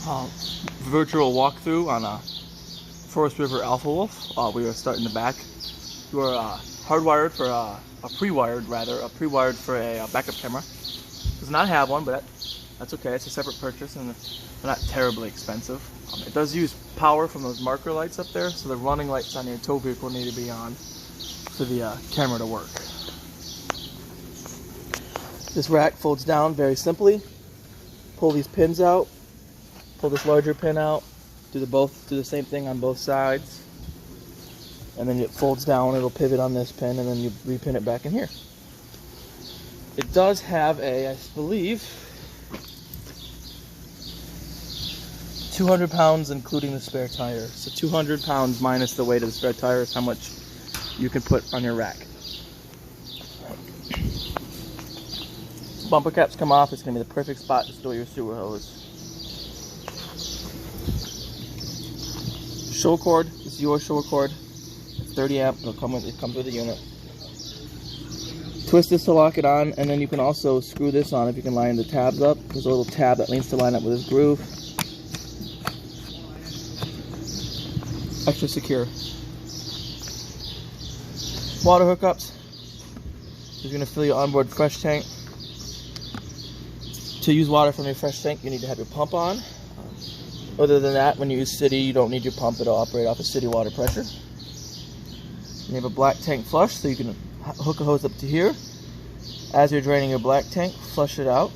virtual walkthrough on a Forest River Alpha Wolf. We are starting the back. We are hardwired for pre-wired for a backup camera. Does not have one, but that's okay. It's a separate purchase and they're not terribly expensive. It does use power from those marker lights up there, so the running lights on your tow vehicle need to be on for the camera to work. This rack folds down very simply. Pull these pins out. Pull this larger pin out. Do the same thing on both sides. And then it folds down. It'll pivot on this pin, and then you repin it back in here. It does have a, I believe, 200 pounds including the spare tire. So 200 pounds minus the weight of the spare tire is how much you can put on your rack. Bumper caps come off. It's going to be the perfect spot to store your sewer hose. Show cord is your show cord. It's 30 amp. It comes with the unit. Twist this to lock it on, and then you can also screw this on if you can line the tabs up. There's a little tab that needs to line up with this groove. Extra secure. Water hookups. You're going to fill your onboard fresh tank. To use water from your fresh tank, you need to have your pump on. Other than that, when you use city, you don't need your pump. It'll operate off of city water pressure. You have a black tank flush, so you can hook a hose up to here. As you're draining your black tank, flush it out.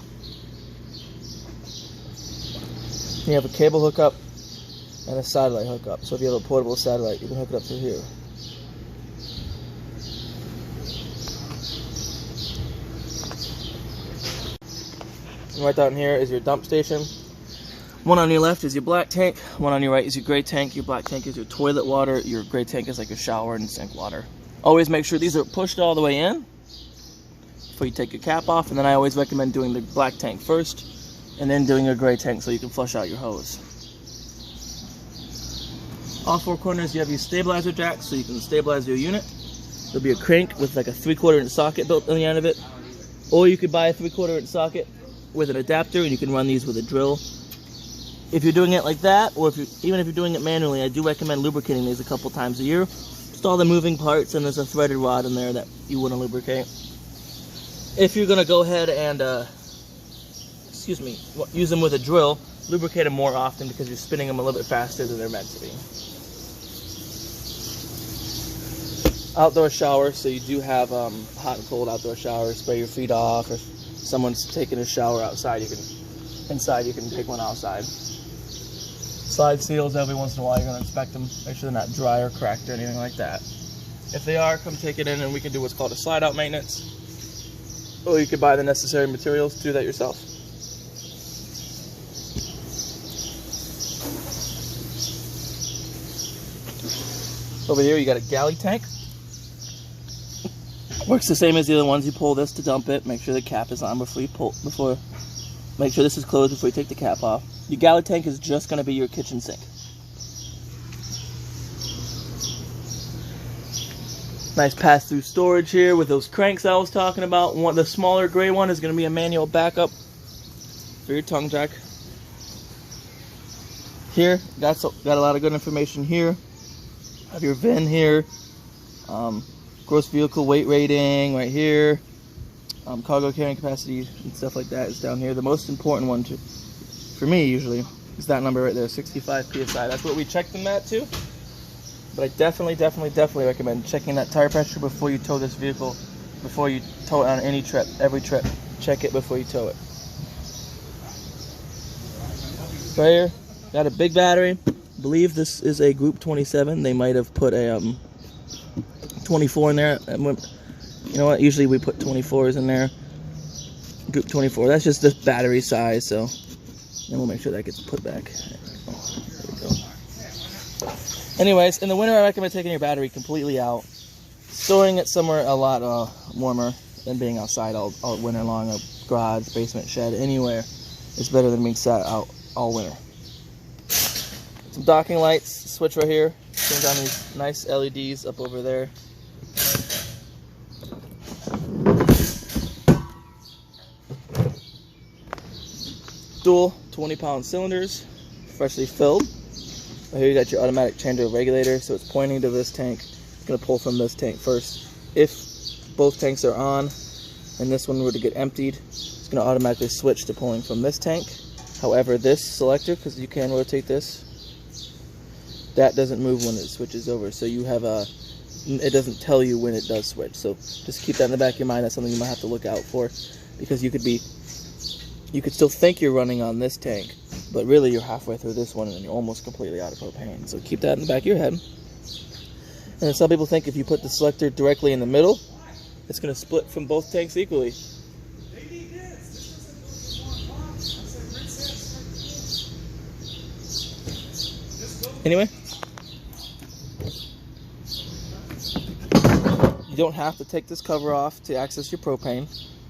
You have a cable hookup and a satellite hookup. So if you have a portable satellite, you can hook it up through here. And right down here is your dump station. One on your left is your black tank, one on your right is your gray tank. Your black tank is your toilet water, your gray tank is like your shower and sink water. Always make sure these are pushed all the way in before you take your cap off, and then I always recommend doing the black tank first and then doing your gray tank so you can flush out your hose. All four corners you have your stabilizer jack so you can stabilize your unit. There'll be a crank with like a 3/4 inch socket built on the end of it, or you could buy a 3/4 inch socket with an adapter and you can run these with a drill. If you're doing it like that, or even if you're doing it manually, I do recommend lubricating these a couple times a year. Just all the moving parts, and there's a threaded rod in there that you want to lubricate. If you're going to go ahead and, use them with a drill, lubricate them more often because you're spinning them a little bit faster than they're meant to be. Outdoor shower, so you do have hot and cold outdoor shower. Spray your feet off. If someone's taking a shower outside, you can take one outside. Slide seals, every once in a while you're going to inspect them. Make sure they're not dry or cracked or anything like that. If they are, come take it in and we can do what's called a slide out maintenance. Or you could buy the necessary materials to do that yourself. Over here you got a galley tank. Works the same as the other ones. You pull this to dump it. Make sure the cap is on before you make sure this is closed before you take the cap off. Your galley tank is just going to be your kitchen sink. Nice pass-through storage here with those cranks I was talking about. The smaller gray one is going to be a manual backup for your tongue jack. Here, got a lot of good information here. Have your VIN here. Gross vehicle weight rating right here. Cargo carrying capacity and stuff like that is down here. The most important one for me usually is that number right there, 65 psi. That's what we check them at too. But I definitely recommend checking that tire pressure before you tow this vehicle, before you tow it on any trip, every trip. Check it before you tow it. Right here, got a big battery. I believe this is a Group 27. They might have put a 24 in there. You know what? Usually we put 24s in there. Group 24. That's just the battery size, so then we'll make sure that gets put back. Oh, there we go. Anyways, in the winter I recommend taking your battery completely out, storing it somewhere a lot warmer than being outside all winter long. A garage, basement, shed, anywhere is better than being sat out all winter. Some docking lights, switch right here. Turns on these nice LEDs up over there. Dual 20-pound cylinders, freshly filled. Here you got your automatic changeover regulator, so it's pointing to this tank. It's going to pull from this tank first. If both tanks are on and this one were to get emptied, it's going to automatically switch to pulling from this tank. However, this selector, because you can rotate this, that doesn't move when it switches over. So you have a, it doesn't tell you when it does switch. So just keep that in the back of your mind. That's something you might have to look out for, because you could still think you're running on this tank, but really you're halfway through this one and you're almost completely out of propane. So keep that in the back of your head. And some people think if you put the selector directly in the middle, it's going to split from both tanks equally. Anyway, you don't have to take this cover off to access your propane.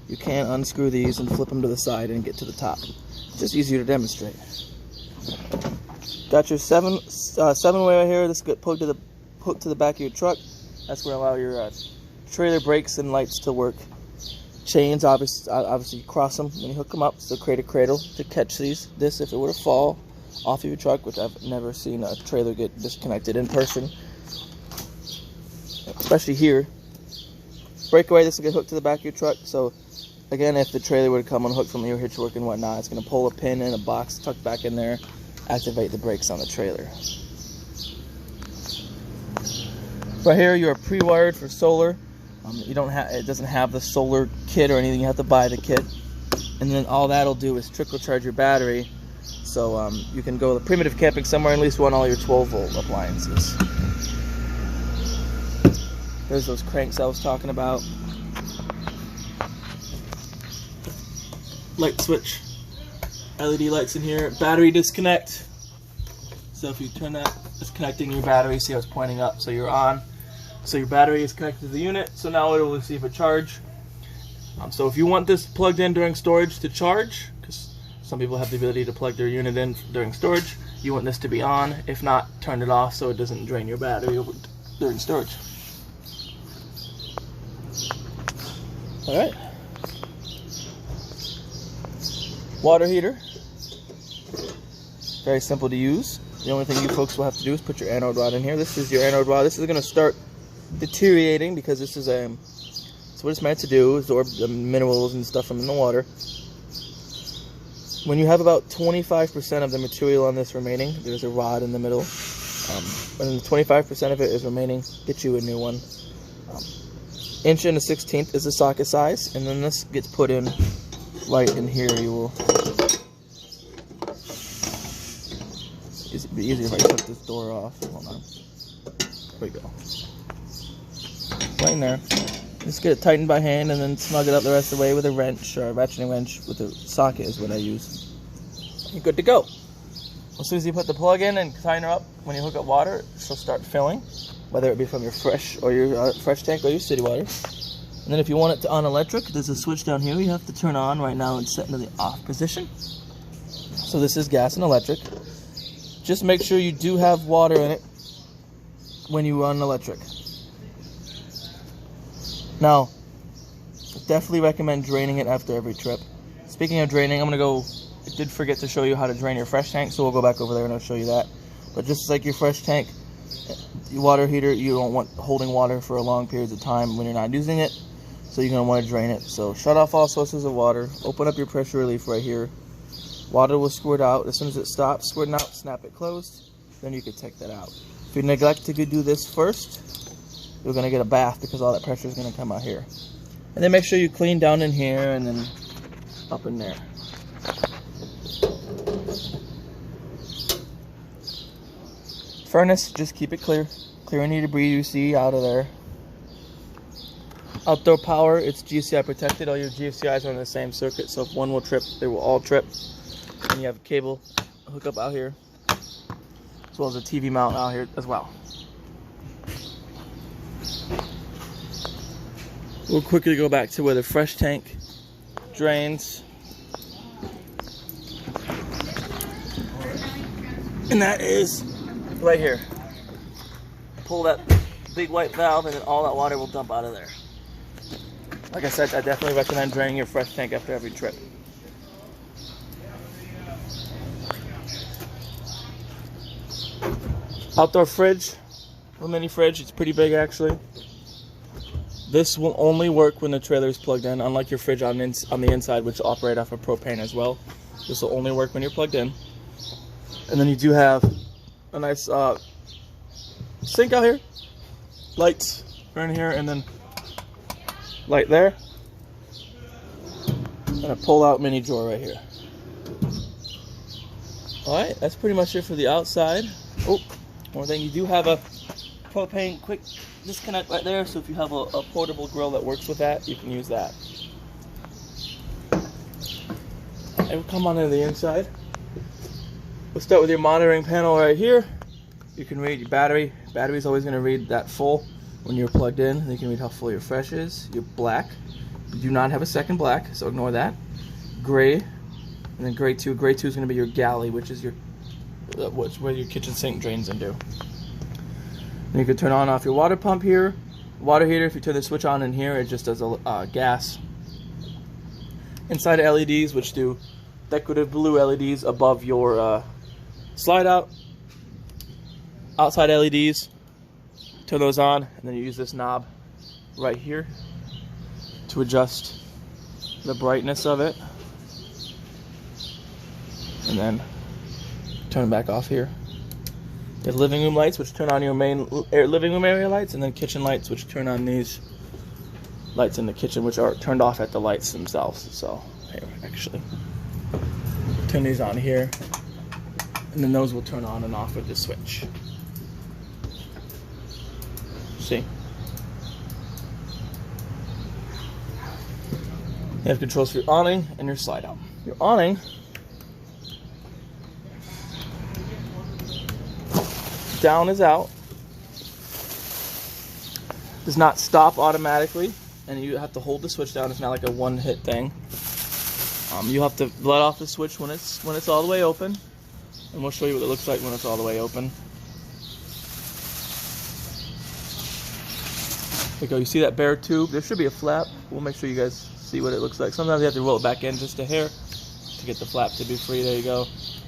You can unscrew these and flip them to the side and get to the top. It's just easier to demonstrate. Got your seven-way right here. This get hooked to the back of your truck. That's where allow your trailer brakes and lights to work. Chains, obviously you cross them when you hook them up, so create a cradle to catch these. This, if it were to fall off of your truck, which I've never seen a trailer get disconnected in person, especially here. Breakaway, this will get hooked to the back of your truck. So again, if the trailer would come unhooked from your hitch work and whatnot, it's going to pull a pin in a box tucked back in there, activate the brakes on the trailer. Right here, you are pre-wired for solar. It doesn't have the solar kit or anything. You have to buy the kit, and then all that'll do is trickle charge your battery. So you can go to primitive camping somewhere and at least run all your 12-volt appliances. There's those cranks I was talking about. Light switch, LED lights in here. Battery disconnect. So if you turn that, it's connecting your battery. See how it's pointing up, so you're on. So your battery is connected to the unit, so now it will receive a charge. So if you want this plugged in during storage to charge, because some people have the ability to plug their unit in during storage, you want this to be on. If not, turn it off so it doesn't drain your battery during storage. Alright. Water heater. Very simple to use. The only thing you folks will have to do is put your anode rod in here. This is your anode rod. This is going to start deteriorating because this is it's what it's meant to do, absorb the minerals and stuff from the water. When you have about 25% of the material on this remaining, there's a rod in the middle. When 25% of it is remaining, get you a new one. 1 1/16 is the socket size, and then this gets put in right in here. You will. It'd be easier if I took this door off. Hold on. There we go. Right in there. Just get it tightened by hand and then snug it up the rest of the way with a wrench, or a ratcheting wrench with a socket is what I use. You're good to go. As soon as you put the plug in and tighten her up, when you hook up water, she'll start filling, whether it be from your fresh tank or your city water. And then if you want it to on electric, there's a switch down here you have to turn on. Right now it's set into the off position. So this is gas and electric. Just make sure you do have water in it when you run electric. Now, I definitely recommend draining it after every trip. Speaking of draining, I did forget to show you how to drain your fresh tank, so we'll go back over there and I'll show you that. But just like your fresh tank, your water heater, you don't want holding water for long periods of time when you're not using it, so you're going to want to drain it. So shut off all sources of water, open up your pressure relief right here. Water will squirt out. As soon as it stops squirting out, snap it closed, then you can take that out. If you neglect to do this first, you're going to get a bath because all that pressure is going to come out here. And then make sure you clean down in here and then up in there. Furnace, just keep it clear. Clear any debris you see out of there. Outdoor power, it's GFCI protected. All your GFCIs are on the same circuit, so if one will trip, they will all trip. And you have a cable hookup out here, as well as a TV mount out here as well. We'll quickly go back to where the fresh tank drains. And that is right here. Pull that big white valve and then all that water will dump out of there. Like I said, I definitely recommend draining your fresh tank after every trip. Outdoor fridge, little mini fridge. It's pretty big actually. This will only work when the trailer is plugged in, unlike your fridge on the inside, which will operate off of propane as well. This will only work when you're plugged in. And then you do have a nice sink out here, lights right in here, and then light there, and a pull-out mini drawer right here. All right, that's pretty much it for the outside. Oh, one thing, you do have a propane quick disconnect right there, so if you have a portable grill that works with that, you can use that. And we'll come on to the inside. We'll start with your monitoring panel right here. You can read your battery. Battery is always going to read that full when you're plugged in. You can read how full your fresh is. Your black. You do not have a second black, so ignore that. Gray, and then gray 2. Gray 2 is going to be your galley, which is your where your kitchen sink drains into. And you can turn on and off your water pump here. Water heater, if you turn the switch on in here, it just does a gas. Inside LEDs, which do decorative blue LEDs above your slide out. Outside LEDs, turn those on, and then you use this knob right here to adjust the brightness of it. And then turn it back off here. You have living room lights, which turn on your main living room area lights, and then kitchen lights, which turn on these lights in the kitchen, which are turned off at the lights themselves. So here, actually, turn these on here, and then those will turn on and off with the switch. See? You have controls for your awning and your slide out. Your awning down is out. Does not stop automatically, and you have to hold the switch down. It's not like a one-hit thing. You have to let off the switch when it's all the way open, and we'll show you what it looks like when it's all the way open. There you go. You see that bare tube? There should be a flap. We'll make sure you guys see what it looks like. Sometimes you have to roll it back in just a hair to get the flap to be free. There you go.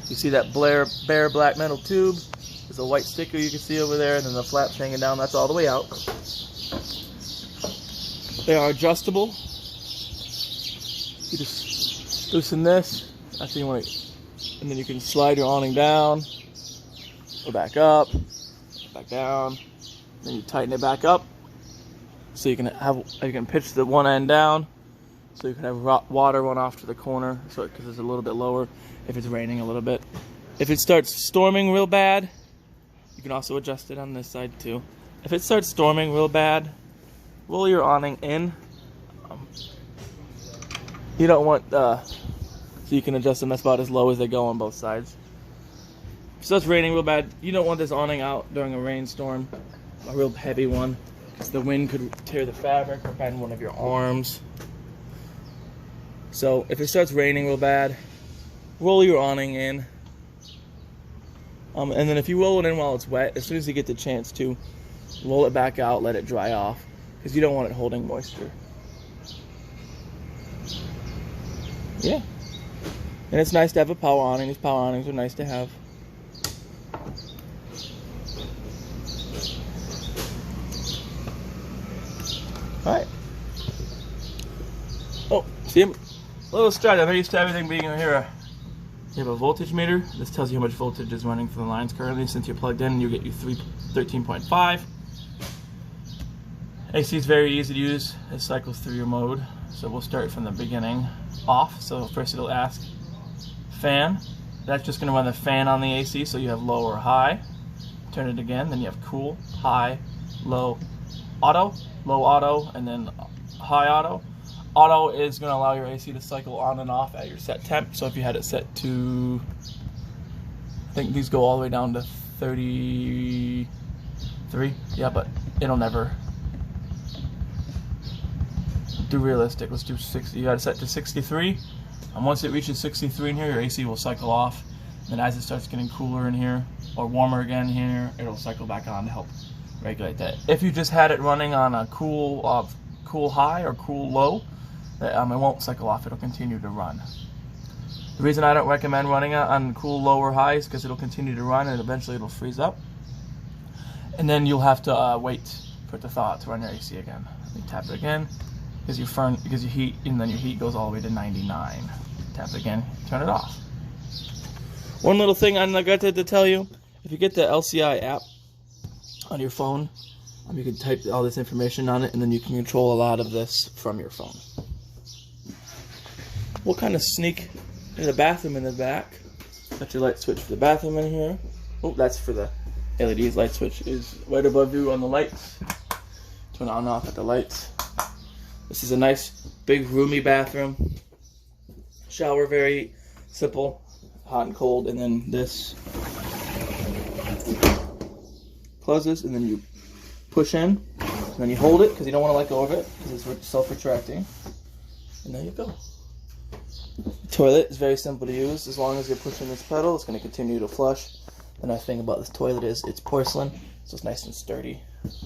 You see that bare black metal tube? There's a white sticker you can see over there, and then the flap's hanging down. That's all the way out. They are adjustable. You just loosen this. Actually, you want to, and then you can slide your awning down, or back up, back down. Then you tighten it back up, so you can pitch the one end down, so you can have water run off to the corner, so because it's a little bit lower if it's raining a little bit. If it starts storming real bad, you can also adjust it on this side too. If it starts storming real bad, roll your awning in. You don't want, so you can adjust them about as low as they go on both sides. If it starts raining real bad, you don't want this awning out during a rainstorm, a real heavy one, because the wind could tear the fabric or bend one of your arms. So if it starts raining real bad, roll your awning in. And then if you roll it in while it's wet, as soon as you get the chance to, roll it back out, let it dry off, because you don't want it holding moisture. Yeah. And it's nice to have a power awning. These power awnings are nice to have. Alright. Oh, see, a little strategy. I'm used to everything being in here. You have a voltage meter. This tells you how much voltage is running through the lines currently. Since you're plugged in, you get you 13.5. AC is very easy to use. It cycles through your mode. So we'll start from the beginning off. So first it'll ask fan. That's just going to run the fan on the AC, so you have low or high. Turn it again, then you have cool, high, low, auto, and then high auto. Auto is going to allow your AC to cycle on and off at your set temp. So if you had it set to, I think these go all the way down to 33. Yeah, but it'll never do realistic. Let's do 60. You got it set to 63. And once it reaches 63 in here, your AC will cycle off. And as it starts getting cooler in here, or warmer again here, it'll cycle back on to help regulate that. If you just had it running on a cool high or cool low, it won't cycle off. It'll continue to run. The reason I don't recommend running it on cool lower high is because it'll continue to run and eventually it'll freeze up. And then you'll have to wait for it to thaw out to run your AC again. You tap it again, because your heat, and then your heat goes all the way to 99. Tap it again, turn it off. One little thing I neglected to tell you, if you get the LCI app on your phone, you can type all this information on it, and then you can control a lot of this from your phone. We'll kind of sneak in the bathroom in the back. Got your light switch for the bathroom in here. Oh, that's for the LEDs. Light switch is right above you on the lights. Turn on and off at the lights. This is a nice, big, roomy bathroom. Shower, very simple, hot and cold, and then this closes, and then you push in, and then you hold it because you don't want to let go of it because it's self-retracting. And there you go. The toilet is very simple to use. As long as you're pushing this pedal, it's going to continue to flush. The nice thing about this toilet is it's porcelain, so it's nice and sturdy.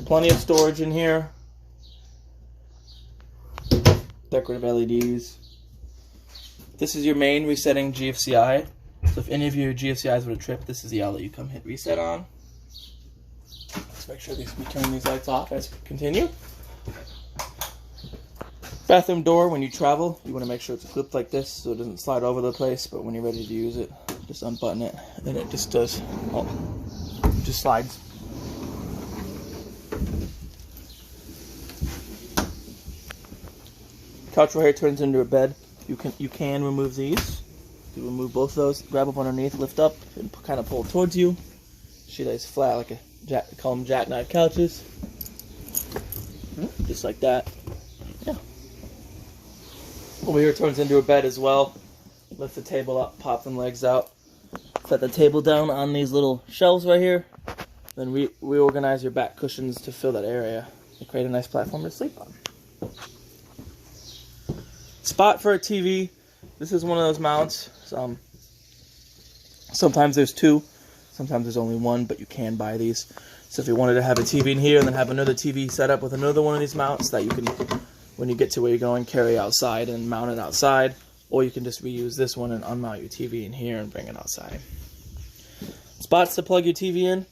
Plenty of storage in here. Decorative LEDs. This is your main resetting GFCI. So if any of your GFCIs would have tripped, this is the outlet you come hit reset on. Let's make sure we turn these lights off as we continue. Bathroom door, when you travel, you want to make sure it's clipped like this so it doesn't slide over the place, but when you're ready to use it, just unbutton it, and it just does, it just slides. Couch right here turns into a bed. You can remove these. You remove both of those, grab up underneath, lift up, and kind of pull it towards you. She lays flat like a, call them jackknife couches. Just like that. Yeah. Over here turns into a bed as well. Lift the table up, pop them legs out. Set the table down on these little shelves right here. Then reorganize your back cushions to fill that area and create a nice platform to sleep on. Spot for a TV. This is one of those mounts. Sometimes there's two, sometimes there's only one, but you can buy these. So if you wanted to have a TV in here and then have another TV set up with another one of these mounts that you can, when you get to where you're going, carry outside and mount it outside, or you can just reuse this one and unmount your TV in here and bring it outside. Spots to plug your TV in.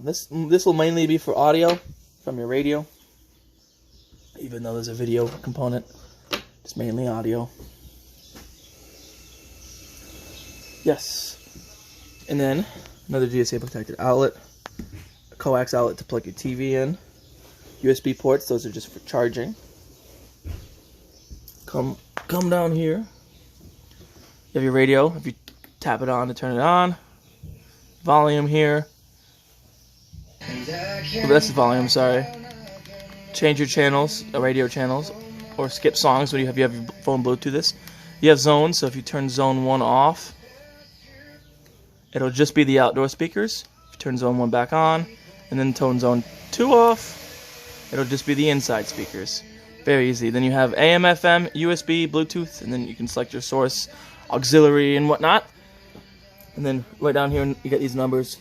This will mainly be for audio from your radio, even though there's a video component. It's mainly audio. Yes. And then another GSA protected outlet, a coax outlet to plug your TV in, USB ports, those are just for charging. Come down here. You have your radio. If you tap it on to turn it on. Volume here. Oh, that's the volume, sorry. Change your channels, radio channels, or skip songs when you have your phone Bluetooth this. You have zones, so if you turn zone 1 off, it'll just be the outdoor speakers. If you turn zone 1 back on, and then turn zone 2 off, it'll just be the inside speakers. Very easy. Then you have AM, FM, USB, Bluetooth, and then you can select your source, auxiliary, and whatnot. And then right down here, you got these numbers,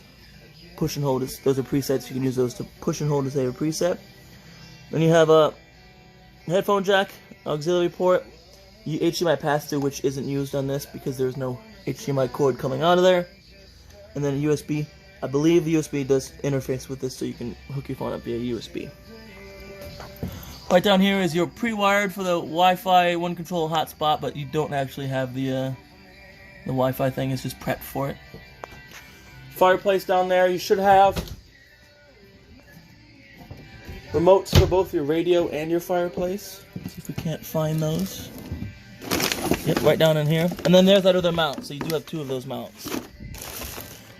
push and hold. Those are presets. You can use those to push and hold to save a preset. Then you have a headphone jack, auxiliary port, HDMI pass-through, which isn't used on this because there's no HDMI cord coming out of there. And then USB. I believe the USB does interface with this, so you can hook your phone up via USB. Right down here is your pre-wired for the Wi-Fi one control hotspot, but you don't actually have the Wi-Fi thing. It's just prepped for it. Fireplace down there. You should have remotes for both your radio and your fireplace. Let's see if we can't find those. Yep, right down in here. And then there's that other mount, so you do have two of those mounts.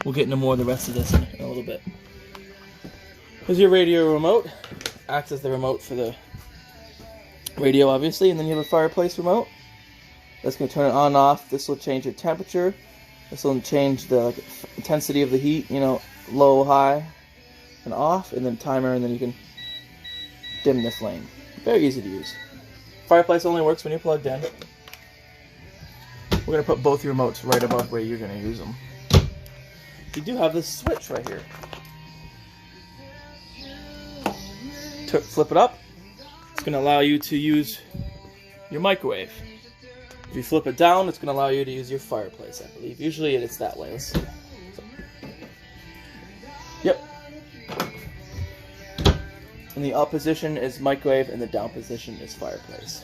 We'll get into more of the rest of this in a little bit. Here's your radio remote. Acts as the remote for the radio, obviously. And then you have a fireplace remote. That's going to turn it on and off. This will change your temperature. This will change the intensity of the heat, you know, low, high, and off. And then timer, and then you can dim the flame. Very easy to use. Fireplace only works when you're plugged in. We're going to put both your remotes right above where you're going to use them. You do have this switch right here. Flip it up. It's going to allow you to use your microwave. If you flip it down, it's going to allow you to use your fireplace, I believe. Usually it's that way. Let's see. So. Yep. And the up position is microwave, and the down position is fireplace.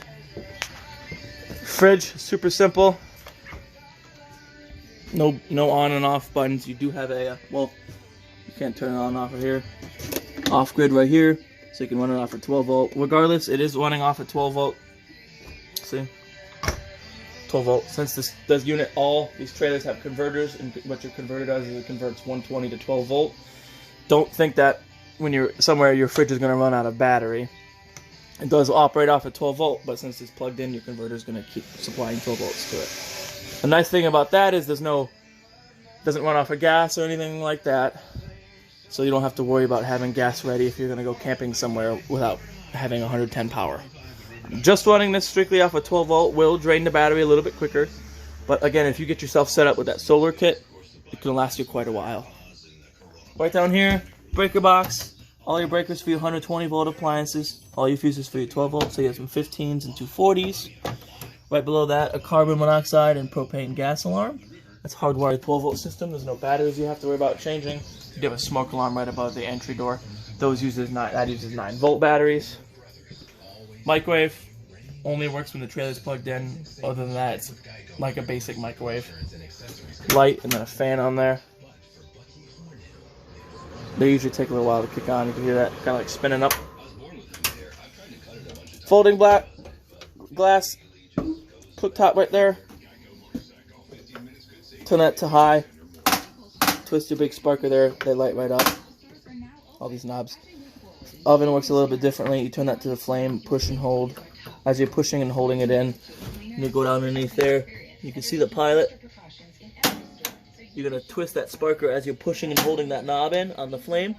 Fridge, super simple. No on and off buttons. You do have a, well, you can't turn it on and off right here. Off grid right here, so you can run it off at 12 volt. Regardless, it is running off at 12 volt. See? 12 volt. Since this does unit all, these trailers have converters, and what your converter does is it converts 120 to 12 volt. Don't think that when you're somewhere your fridge is going to run out of battery. It does operate off at 12 volt, but since it's plugged in, your converter is going to keep supplying 12 volts to it. The nice thing about that is doesn't run off of gas or anything like that, so you don't have to worry about having gas ready if you're going to go camping somewhere without having 110 power. Just running this strictly off of 12 volt will drain the battery a little bit quicker, but again, if you get yourself set up with that solar kit, it can last you quite a while. Right down here, breaker box. All your breakers for your 120 volt appliances. All your fuses for your 12 volt, so you have some 15s and 240s. Right below that, a carbon monoxide and propane gas alarm. That's hardwired 12 volt system. There's no batteries you have to worry about changing. You do have a smoke alarm right above the entry door. That uses 9 volt batteries. Microwave only works when the trailer's plugged in. Other than that, it's like a basic microwave. Light and then a fan on there. They usually take a little while to kick on. You can hear that kind of like spinning up. Folding black glass cooktop right there. Turn that to high. Twist your big sparker there. They light right up. All these knobs. Oven works a little bit differently. You turn that to the flame, push and hold. As you're pushing and holding it in, you go down underneath there. You can see the pilot. You're going to twist that sparker as you're pushing and holding that knob in on the flame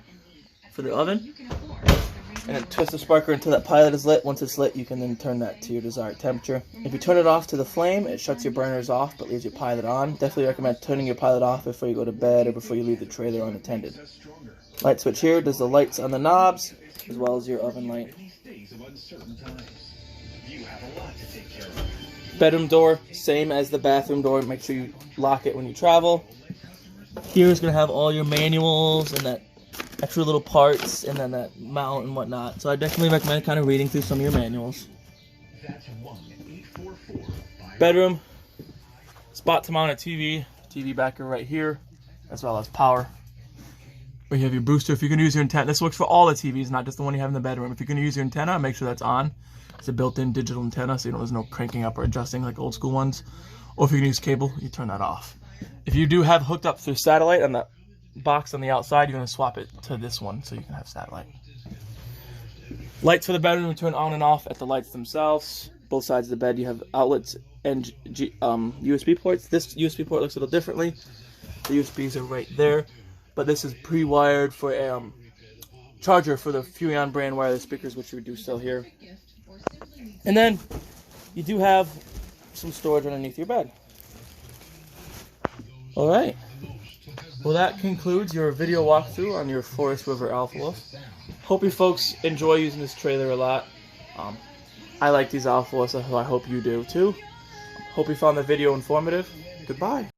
for the oven. And then twist the sparker until that pilot is lit. Once it's lit, you can then turn that to your desired temperature. If you turn it off to the flame, it shuts your burners off but leaves your pilot on. Definitely recommend turning your pilot off before you go to bed or before you leave the trailer unattended. Light switch here does the lights on the knobs as well as your oven light. Bedroom door, same as the bathroom door. Make sure you lock it when you travel. Here is going to have all your manuals and that extra little parts and then that mount and whatnot. So I definitely recommend kind of reading through some of your manuals. Bedroom, spot to mount a TV backer right here, as well as power. Where you have your booster. If you're going to use your antenna, this works for all the TVs, not just the one you have in the bedroom. If you're going to use your antenna, make sure that's on. It's a built-in digital antenna, so there's no cranking up or adjusting like old school ones. Or if you're going to use cable, you turn that off. If you do have hooked up through satellite on that box on the outside, you're going to swap it to this one so you can have satellite. Lights for the bedroom turn on and off at the lights themselves. Both sides of the bed you have outlets and USB ports. This USB port looks a little differently. The USBs are right there, but this is pre-wired for a charger for the Furrion brand wireless speakers, which we do sell here. And then you do have some storage underneath your bed. Alright, well that concludes your video walkthrough on your Forest River Alpha Wolf. Hope you folks enjoy using this trailer a lot. I like these Alpha Wolves, so I hope you do too. Hope you found the video informative. Goodbye.